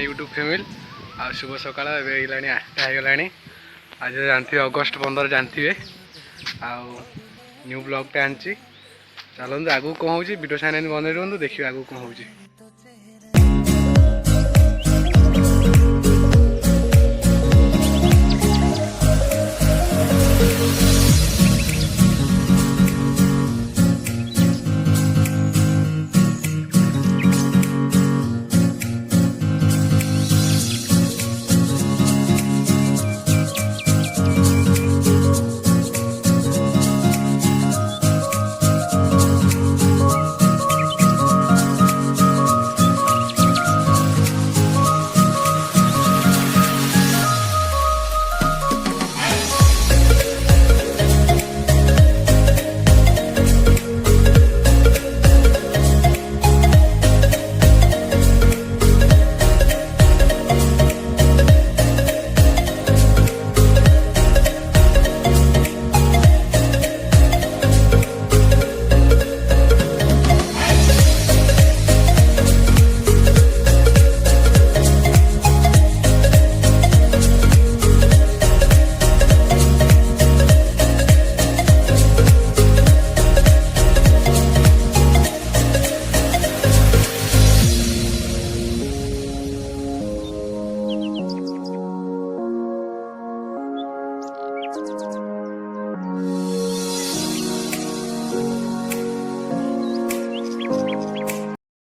YouTube family आ शुभ सकाळ ए 8टा होगलानी आज जानते अगस्ट 15 जानते न्यू ब्लॉगटे आनी चलते आगू कौन हो वीडियो चैनल बन रुहतु देखिए आगू कौन हो।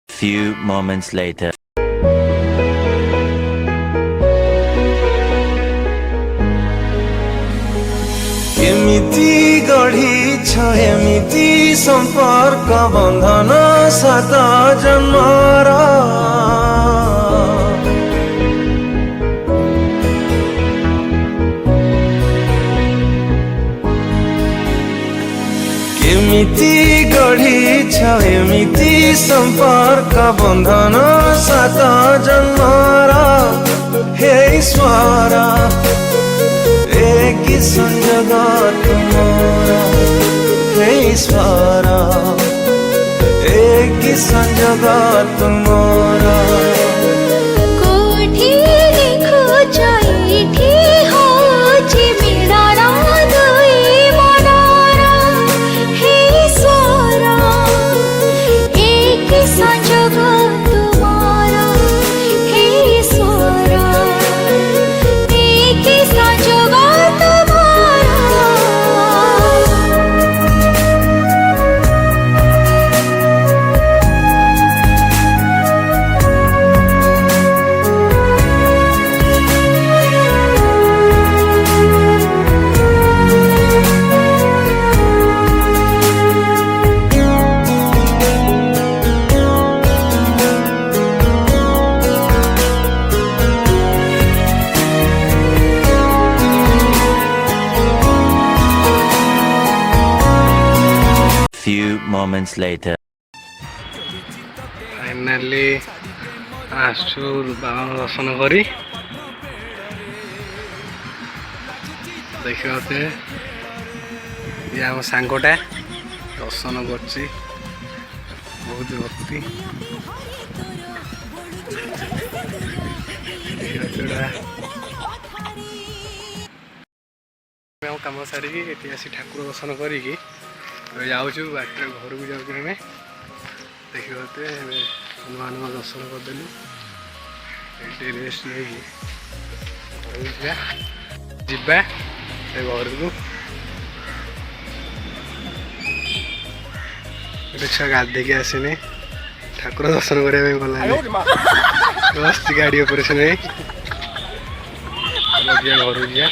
Few moments later. एमिति गढ़ी छ एमिति संपर्क बंधन सात जन्मर एमिति गढ़ी छ एमिति संपर्क बंधन सात जन्मर हे ईश्वर एक संजोग तुमरा हे ईश्वर एक संजोग तुमरा कोठी लिखो जाईठी होची मिलाना दुई मनारा हे ईश्वर एक संजोग तुम्हारा हे ईश्वर एक संजोग Few moments later. फाइनाली आसु बाबा दर्शन करी देखते ये आम सांगटा दर्शन कर बहुत भक्ति कम सारी आसी ठाकुर दर्शन करी जाऊँ बाटर घर को जाऊँ आम देखते हनुमान दर्शन करदेलु ये रेस्ट नहीं घर को छुआ गाधे आसनी ठाकुर दर्शन करने गला बस गाड़ी पर से नहीं घर को जा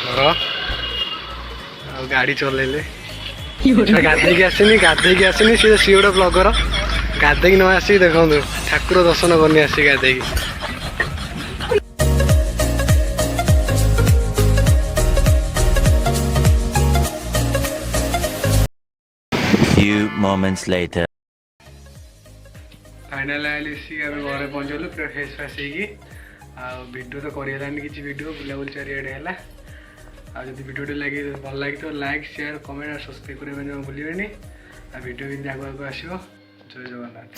घर गाड़ी चलैले गाधे आसनी सी गोटे ब्लगर गाधे न आसिक देखो ठाकुर दर्शन करनी आसी गाधे Few moments later. फाइनाल आइली घर पहुँचलु पूरा फेस फास वीडियो तो करानी कि वीडियो बुलाबुल चारिड़े है आज वीडियो लगे भल लगी तो लाइक शेयर कमेंट और सब्सक्राइब करने भूलें वीडियो भी आगे आगो आसो जय जगन्नाथ।